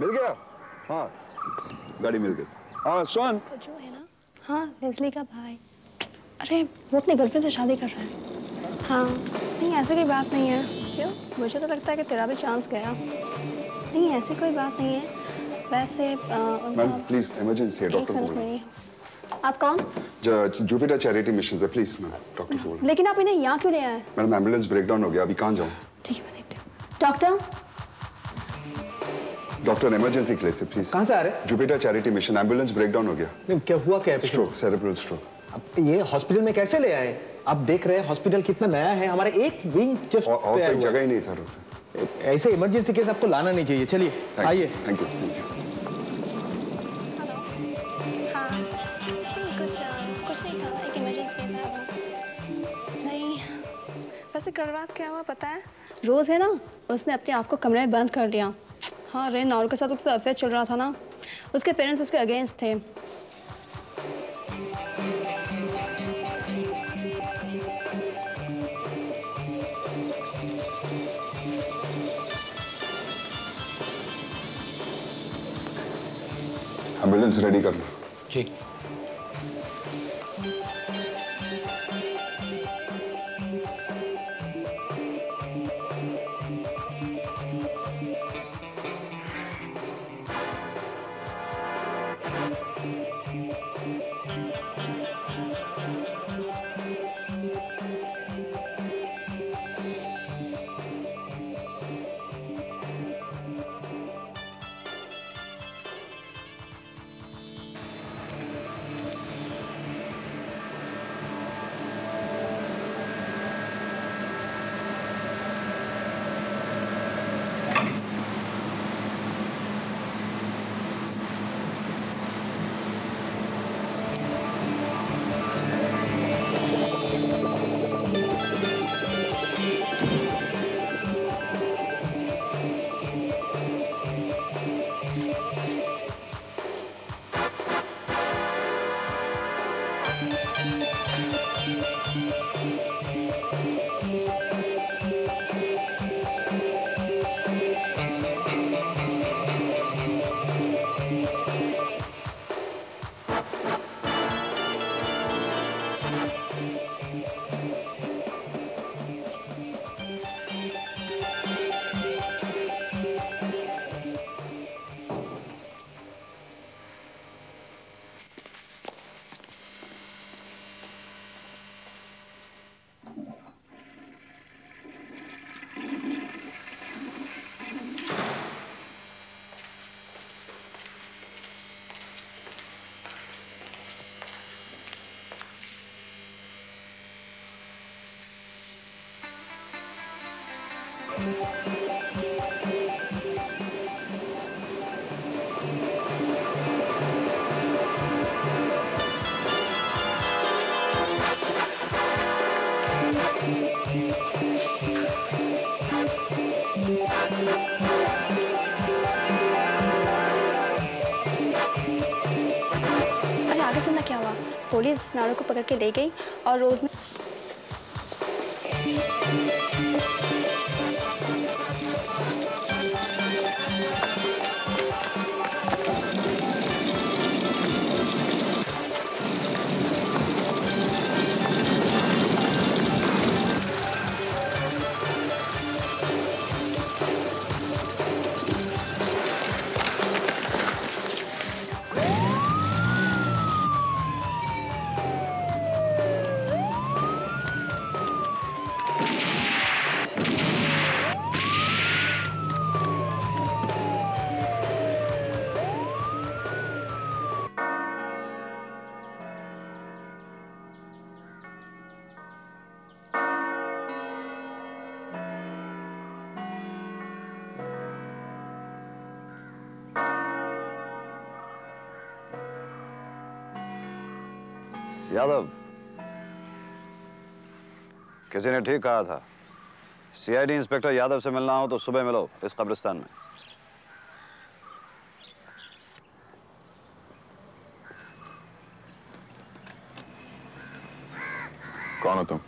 मिल गया? हाँ, गाड़ी मिल गई। हाँ सुन, जो है ना, हाँ लेस्ली का भाई, अरे वो अपनी गर्लफ्रेंड से शादी कर रहा है। हाँ नहीं ऐसी कोई बात नहीं है। क्यों? मुझे तो लगता है कि तेरा भी चांस गया। नहीं ऐसी कोई बात नहीं है। वैसे मैम प्लीज इमरजेंसी है, डॉक्टर बोल रहे हैं। आप कौन? जुपिटर चैरिटी मिशन से, प्लीज मैम, डॉक्टर बोल रहे हैं। लेकिन आप इन्हें यहाँ क्यों ले आए? मैडम एम्बुलेंस ब्रेकडाउन हो गया, अभी कहाँ जाऊँ? ठीक है मैं देखती हूँ। डॉक्टर डॉक्टर इमरजेंसी के लिए से प्लीज। कहाँ से आ रहे हैं? Jupiter charity mission, ambulance breakdown हो गया। नहीं क्या हुआ क्या है? Stroke, cerebral stroke. अब ये हॉस्पिटल में कैसे ले आए? आप देख रहे हैं हॉस्पिटल कितना नया है, हमारे एक विंग जस्ट और कोई जगह ही नहीं था। ऐसे इमरजेंसी केस आपको लाना नहीं चाहिए। चलिए आइए। Thank you. हाँ कुछ नहीं था, एक इमरजेंसी केस आया था। नहीं वैसे कल रात क्या हुआ पता है? रोज़ है ना, उसने अपने आप को कमरे में बंद कर लिया। हाँ रे नारू के साथ उसका अफेयर चल रहा था ना, उसके पेरेंट्स उसके अगेंस्ट थे। एम्बुलेंस रेडी करना। जी। अरे आगे सुनना क्या हुआ? पुलिस नारू को पकड़ के ले गई और रोज ने यादव, किसी ने ठीक कहा था, सीआईडी इंस्पेक्टर यादव से मिलना हो तो सुबह मिलो इस कब्रिस्तान में। कौन हो तुम?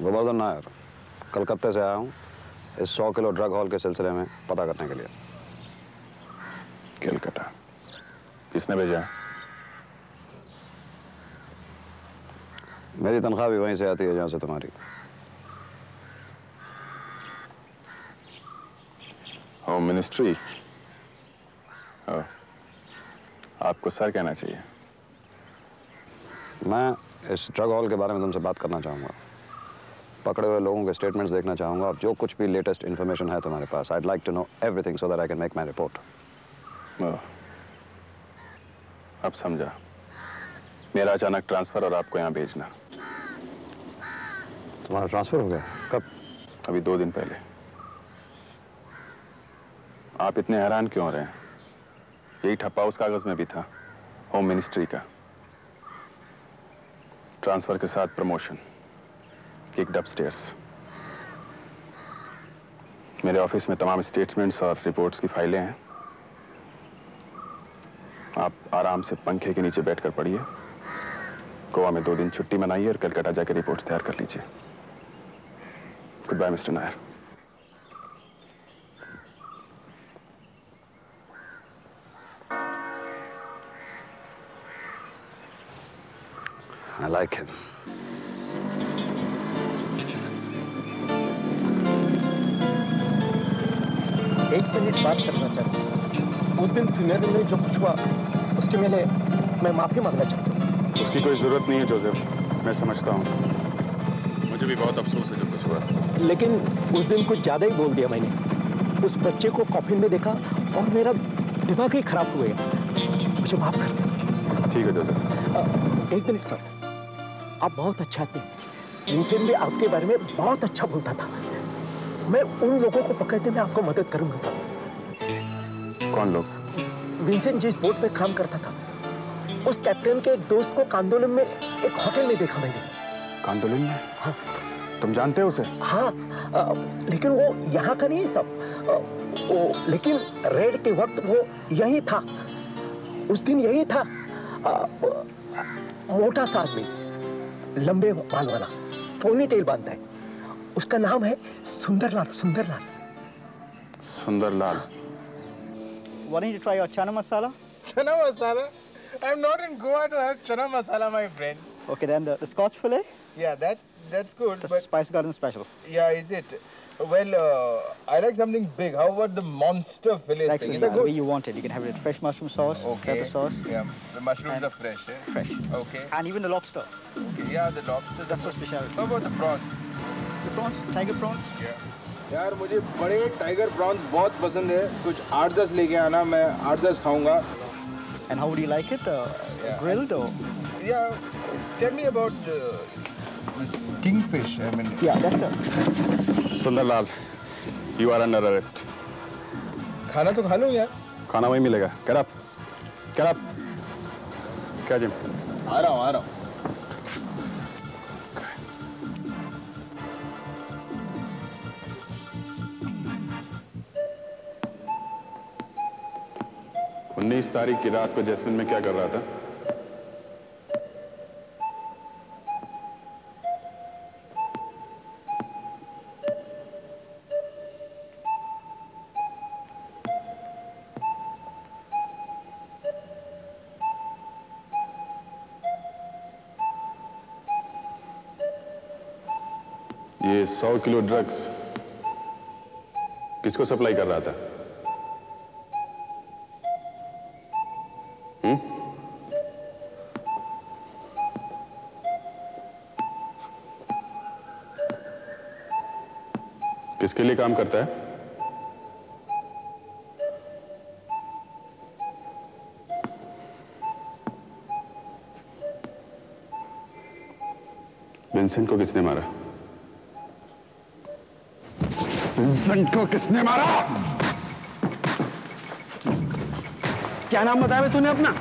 गोवर्धन नायर, कलकत्ते से आया हूँ इस 100 किलो ड्रग हॉल के सिलसिले में पता करने के लिए। कलकत्ता किसने भेजा है? मेरी तनख्वाह भी वहीं से आती है जहाँ से तुम्हारी। Home ministry? आपको सर कहना चाहिए। मैं इस ड्रग हॉल के बारे में तुमसे बात करना चाहूँगा। पकड़े हुए लोगों के स्टेटमेंट्स देखना चाहूँगा और जो कुछ भी लेटेस्ट इन्फॉर्मेशन है तुम्हारे पास, I'd like to know everything so that I can make my report. अब समझा। मेरा अचानक ट्रांसफर और आपको यहाँ भेजना। तुम्हारा ट्रांसफर हो गया? कब? अभी 2 दिन पहले। आप इतने हैरान क्यों हो रहे हैं? यही ठप्पा उस कागज में भी था, होम मिनिस्ट्री का। ट्रांसफर के साथ प्रमोशन, किक्ड अपस्टेयर्स। मेरे ऑफिस में तमाम स्टेटमेंट्स और रिपोर्ट्स की फाइलें हैं। आप आराम से पंखे के नीचे बैठकर पढ़िए। गोवा में 2 दिन छुट्टी मनाइए और कलकत्ता जाकर रिपोर्ट्स तैयार कर लीजिए। Good bye mister Nair. I like him. एक मिनट बात करना चाहता हूँ। उस दिन फ्यूनरल में जो कुछ हुआ उसके लिए मैं माफी मांगना चाहता हूँ। उसकी कोई जरूरत नहीं है जोसेफ, मैं समझता हूँ। मुझे भी बहुत अफसोस है जो कुछ हुआ। लेकिन उस दिन कुछ ज्यादा ही बोल दिया मैंने। उस बच्चे को कॉफिन में देखा और मेरा दिमाग ही खराब हुआ। मुझे माफ कर दो। ठीक है जोसेफ। एक मिनट सर, आप बहुत अच्छा आदमी। विंसेंट भी आपके बारे में बहुत अच्छा बोलता था। मैं उन लोगों को पकड़ने में आपको मदद करूंगा सर। कौन लोग? विंसेंट जिस बोट पे काम करता था, उस कैप्टन के एक दोस्त को कांदोलन में एक होटल में देखा मैंने। कांदोलन में? हाँ। तुम जानते हो उसे? हाँ, लेकिन वो यहाँ का नहीं है सब। लेकिन रेड के वक्त वो यही था। उस दिन यही था। मोटा सा आदमी, लंबे बाल वाला, पोनी टेल बांधता है। उसका नाम है Sundarlal. Sundarlal. Sundarlal. Why don't you try your chana masala? Chana masala? I'm not in Goa to have chana masala, my friend. Okay, then the Scotch fillet, Yeah, that's good. the But Spice Garden special. yeah, is it? Well, I like something big. How about the monster fillet Like thing? so, Is that the way good? you want it. You can have it with fresh mushroom sauce, Okay. pepper sauce, Yeah, the mushrooms And- are fresh, eh? fresh, Okay. and even the lobster. Okay. Yeah, the lobster. That's the specialty. How about the prawns? The prawns, tiger prawns. Yeah. यार मुझे बड़े tiger prawns बहुत पसंद है। कुछ 8-10 लेके आना, मैं 8-10 खाऊंगा। And how would you like it? Yeah. Grilled or? Yeah, tell me about this kingfish. I mean, Yeah, that's it. Sundarlal, you are under arrest. खाना तो खा लूँ यार। खाना वहीं मिलेगा। Get up. Get up. क्या जिम? आ रहा हूँ। उन्नीस तारीख की रात को जैस्मिन में क्या कर रहा था? ये 100 किलो ड्रग्स किसको सप्लाई कर रहा था? किसके लिए काम करता है? विंसेंट को किसने मारा? विंसेंट को किसने मारा? क्या नाम बताया तूने अपना?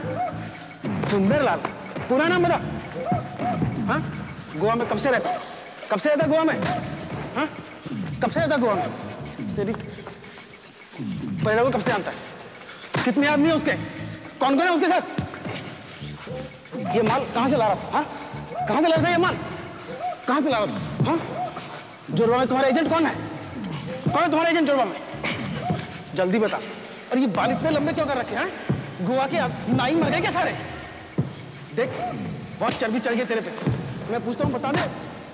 सुंदरलाल। पूरा नाम बता। हाँ? गोवा में कब से रहता? कब से रहता गोवा में? हाँ? कब से रहता गोवा में? तेरी पहले वो कब से जानता है? कितने आदमी हैं उसके? कौन कौन है उसके साथ? ये माल कहाँ से ला रहा था? हाँ? कहाँ से ला रहा था ये माल? कहाँ से ला रहा था? हाँ? जोरबा में तुम्हारा एजेंट कौन है? कौन है तुम्हारा एजेंट जोरबा में? जल्दी बता। और ये बाल इतने लंबे क्यों कर रखे हैं? गोवा के नाई मर गए क्या सारे? देख बहुत चर्बी चढ़ गई तेरे पे। मैं पूछता हूँ बता दे,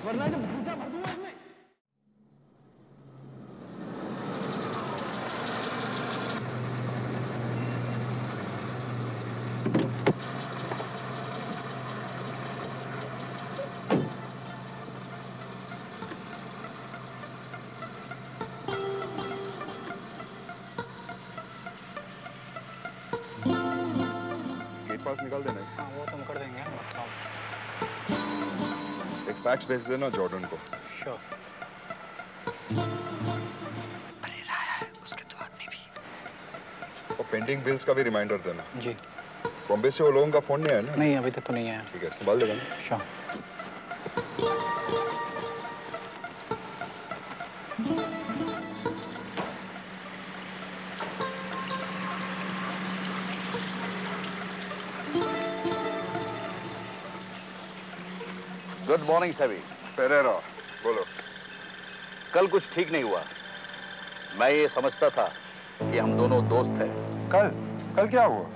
वरना जब भूसा भर दूंगा इसमें। पास निकाल देना। हाँ वो तुम कर देंगे। एक फैक्स भेज देना जॉर्डन को। श्योर। परेरा आया है, उसके दो आदमी भी। और पेंडिंग बिल्स का भी रिमाइंडर देना। जी। बॉम्बे से वो लोगों का फोन नहीं आया ना? नहीं अभी तक तो नहीं आया। ठीक है, संभाल लेगा ना? श्योर। गुड मॉर्निंग सेवी। पेरेरा, बोलो। कल कुछ ठीक नहीं हुआ। मैं ये समझता था कि हम दोनों दोस्त हैं। कल क्या हुआ?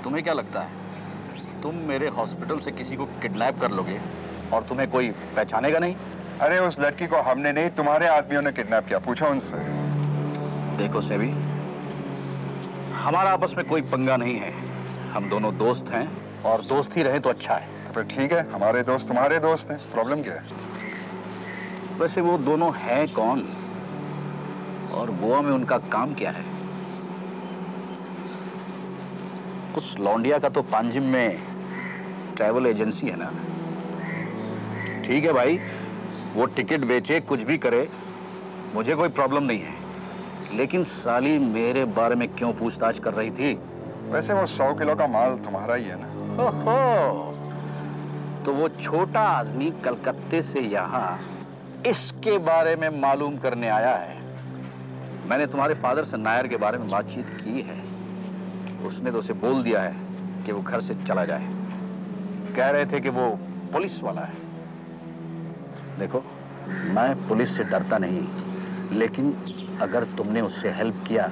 तुम्हें क्या लगता है तुम मेरे हॉस्पिटल से किसी को किडनैप कर लोगे और तुम्हें कोई पहचानेगा नहीं? अरे उस लड़की को हमने नहीं, तुम्हारे आदमियों ने किडनैप किया। पूछो उनसे। देखो सेवी, हमारा आपस में कोई पंगा नहीं है। हम दोनों दोस्त हैं और दोस्त ही रहे तो अच्छा है। फिर ठीक है, हमारे दोस्त तुम्हारे दोस्त हैं, प्रॉब्लम क्या है? वैसे वो दोनों हैं कौन और गोवा में उनका काम क्या है? उस लौंडिया का तो पांजिम में ट्रैवल एजेंसी है ना। ठीक है भाई, वो टिकट बेचे, कुछ भी करे, मुझे कोई प्रॉब्लम नहीं है। लेकिन साली मेरे बारे में क्यों पूछताछ कर रही थी? वैसे वो 100 किलो का माल तुम्हारा ही है ना? ओहो, तो वो छोटा आदमी कलकत्ते से यहाँ इसके बारे में मालूम करने आया है। मैंने तुम्हारे फादर से नायर के बारे में बातचीत की है। उसने तो उसे बोल दिया है कि वो घर से चला जाए। कह रहे थे कि वो पुलिस वाला है। देखो, मैं पुलिस से डरता नहीं, लेकिन अगर तुमने उससे हेल्प किया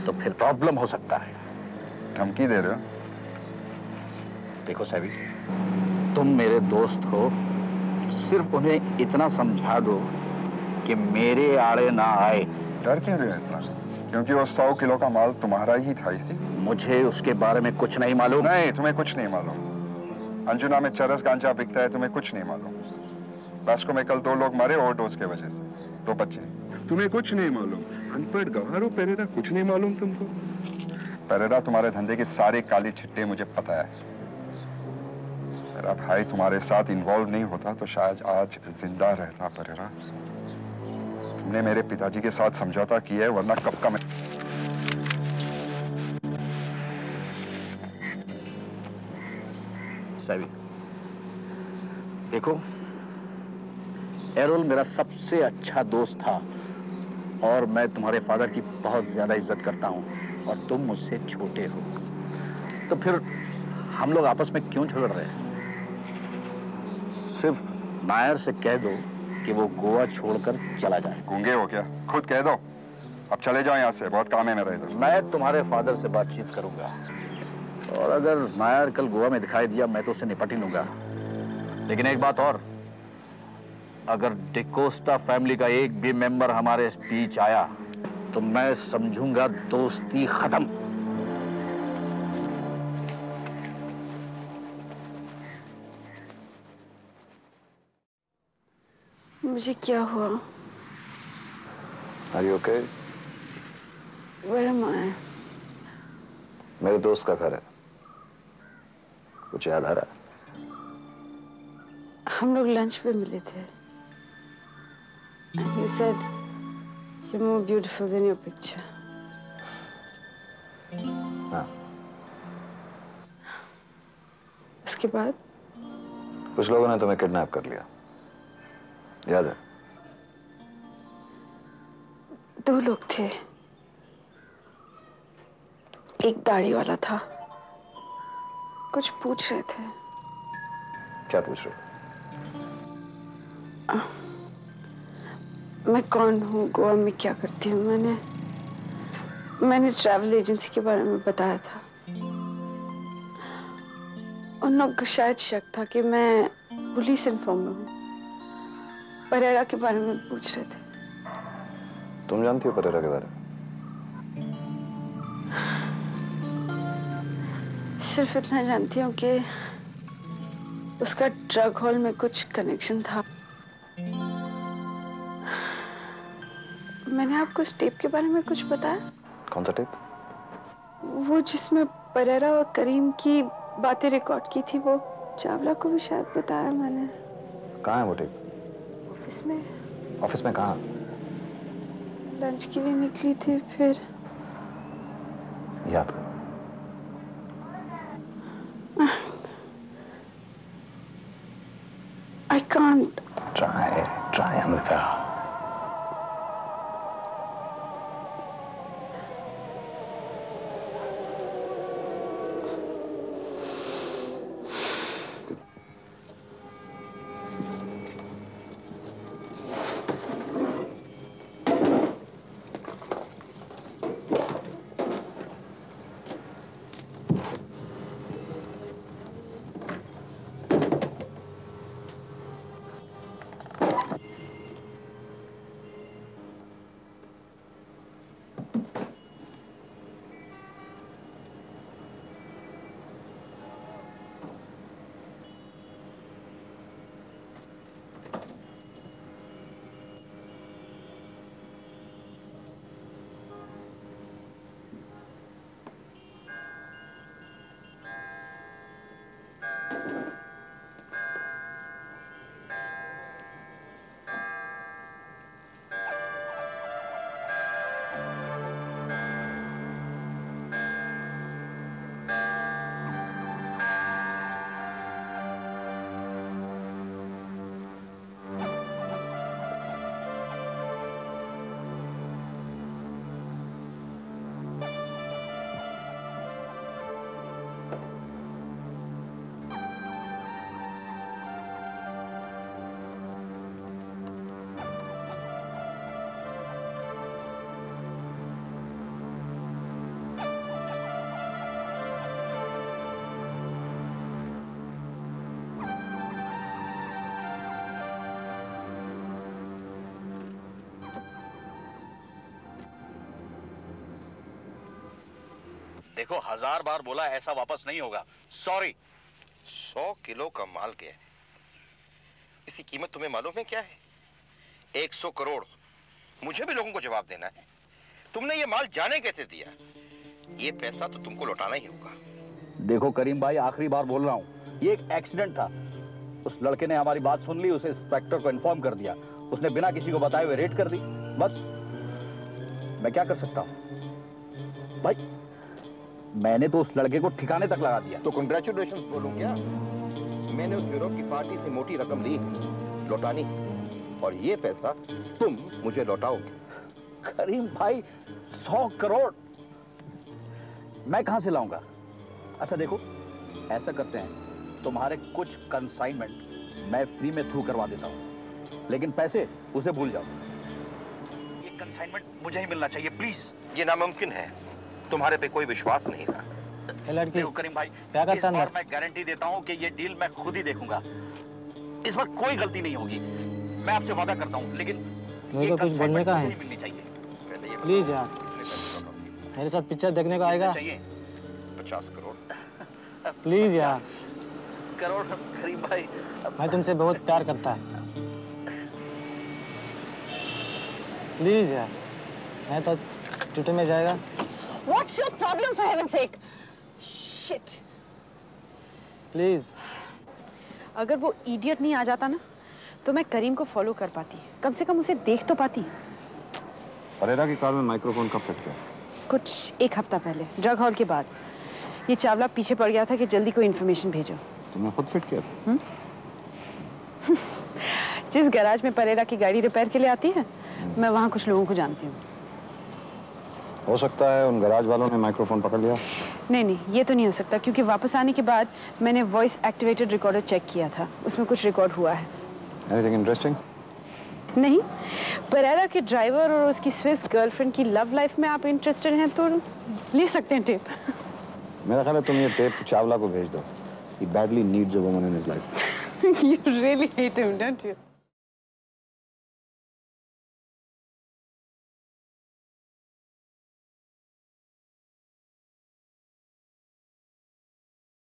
तो फिर प्रॉब्लम हो सकता है। धमकी दे रहे हो? देखो सैवी, तुम मेरे दोस्त हो, सिर्फ उन्हें इतना समझा दो कि मेरे आड़े ना आए। डर क्यों रहे इतना? क्योंकि वो 100 किलो का माल तुम्हारा ही था इसी। मुझे उसके बारे में कुछ नहीं मालूम। नहीं, तुम्हें कुछ नहीं मालूम। अंजुना में चरस गांजा बिकता है, तुम्हें कुछ नहीं मालूम। वास्को में कल 2 लोग मरे ओवरडोज के वजह से, 2 बच्चे। तुम्हें कुछ नहीं मालूम। अनपढ़ गवार हो पेरेरा, कुछ नहीं मालूम तुमको। पेरेरा, तुम्हारे धंधे की सारी काली चिट्टे मुझे पता है। मेरा भाई तुम्हारे साथ इन्वॉल्व नहीं होता तो शायद आज जिंदा रहता। पेरेरा, तुमने मेरे पिताजी के साथ समझौता किया है, वरना कब का मैं। सैवी, देखो, एरोल मेरा सबसे अच्छा दोस्त था और मैं तुम्हारे फादर की बहुत ज्यादा इज्जत करता हूँ और तुम मुझसे छोटे हो, तो फिर हम लोग आपस में क्यों झगड़ रहे हैं? सिर्फ नायर से कह दो कि वो गोवा छोड़कर चला जाए। गूंगे हो क्या? खुद कह दो। अब चले जाओ यहाँ से, बहुत काम है मेरा इधर। मैं तुम्हारे फादर से बातचीत करूंगा और अगर नायर कल गोवा में दिखाई दिया मैं तो उसे निपट ही लूंगा। लेकिन एक बात और, अगर डिकोस्टा फैमिली का एक भी मेंबर हमारे बीच आया तो मैं समझूंगा दोस्ती खत्म। मुझे क्या हुआ? Are you okay? Where am I? मेरे दोस्त का घर है। कुछ याद आ रहा है? हम लोग लंच पे मिले थे। And you said you're more beautiful than your picture. हाँ। उसके बाद? कुछ लोगों ने तुम्हें किडनैप कर लिया, याद है? 2 लोग थे। एक दाढ़ी वाला था, कुछ पूछ रहे थे। क्या पूछ रहे? मैं कौन हूँ, गोवा में क्या करती हूँ। मैंने ट्रैवल एजेंसी के बारे में बताया था। उन लोगों को शायद शक था कि मैं पुलिस इन्फॉर्म में हूँ। परेरा के बारे में पूछ रहे थे। तुम जानती हो परेरा के बारे में? सिर्फ इतना जानती हूँ कि उसका ड्रग हॉल में कुछ कनेक्शन था। मैंने आपको उस टेप के बारे में कुछ बताया? कौन सा टेप? वो जिसमें परेरा और करीम की बातें रिकॉर्ड की थी। वो चावला को भी शायद बताया मैंने। कहाँ है वो टेप? ऑफिस में। ऑफिस में कहाँ? लंच के लिए निकली थी, फिर याद करो। I can't. Try अमृता। देखो 1000 बार बोला ऐसा वापस नहीं होगा। सॉरी। 100 किलो का माल गया है। इसकी कीमत तुम्हें मालूम है क्या है? 100 करोड़। मुझे भी लोगों को जवाब देना है। तुमने ये माल जाने कैसे दिया? ये पैसा तो तुमको लौटाना ही होगा। देखो करीम भाई, आखिरी बार बोल रहा हूँ, ये एक एक्सीडेंट था। उस लड़के ने हमारी बात सुन ली, उसे इंस्पेक्टर को इन्फॉर्म कर दिया, उसने बिना किसी को बताए हुए रेड कर दी। बस मैं क्या कर सकता हूँ भाई? मैंने तो उस लड़के को ठिकाने तक लगा दिया। तो कंग्रेचुलेशंस बोलूं क्या? मैंने उस यूरोप की पार्टी से मोटी रकम ली, लौटानी, और ये पैसा तुम मुझे लौटाओगे। करीम भाई 100 करोड़ मैं कहां से लाऊंगा? अच्छा देखो, ऐसा करते हैं, तुम्हारे कुछ कंसाइनमेंट मैं फ्री में थ्रू करवा देता हूं, लेकिन पैसे उसे भूल जाओ। ये कंसाइनमेंट मुझे ही मिलना चाहिए, प्लीज। ये नामुमकिन है, तुम्हारे पे कोई विश्वास नहीं रहा। लड़की करीम भाई, क्या करता है? मैं गारंटी देता हूं कि ये डील मैं खुद ही देखूंगा। इस बार कोई गलती नहीं होगी, मैं आपसे वादा करता हूं। लेकिन मेरे को कुछ बोलने का है? मिलनी चाहिए प्लीज यार, मेरे साथ पिक्चर देखने को आएगा? 50 करोड़ प्लीज यार। करोड़ करीम भाई, मैं तुमसे बहुत प्यार करता है, प्लीज यार। मैं तो छुट्टी में जाएगा। What's your problem for heaven's sake? Shit. Please. अगर वो इडियट नहीं आ जाता ना, तो मैं करीम को फॉलो कर पाती, कम से कम उसे देख तो पाती। परेरा की कार में माइक्रोफोन कब फिट किया? कुछ 1 हफ्ता पहले, ड्रग हॉल के बाद। ये चावला पीछे पड़ गया था कि जल्दी कोई इन्फॉर्मेशन भेजो। तुमने खुद फिट किया था? जिस गैराज में परेरा की गाड़ी रिपेयर के लिए आती है, मैं वहाँ कुछ लोगों को जानती हूँ। हो सकता है उन गैराज वालों ने माइक्रोफोन पकड़ लिया। नहीं, ये तो नहीं हो सकता, क्योंकि वापस आने के बाद मैंने वॉइस एक्टिवेटेड रिकॉर्डर चेक किया था, उसमें कुछ रिकॉर्ड हुआ है। Anything interesting? नहीं, परेरा के ड्राइवर और उसकी स्विस गर्लफ्रेंड की लव लाइफ में आप इंटरेस्टेड हैं तो ले सकते हैं टेप। मेरा ख्याल है तुम ये टेप चावला को भेज दो। He badly needs a woman in his life. You really hate him, don't you?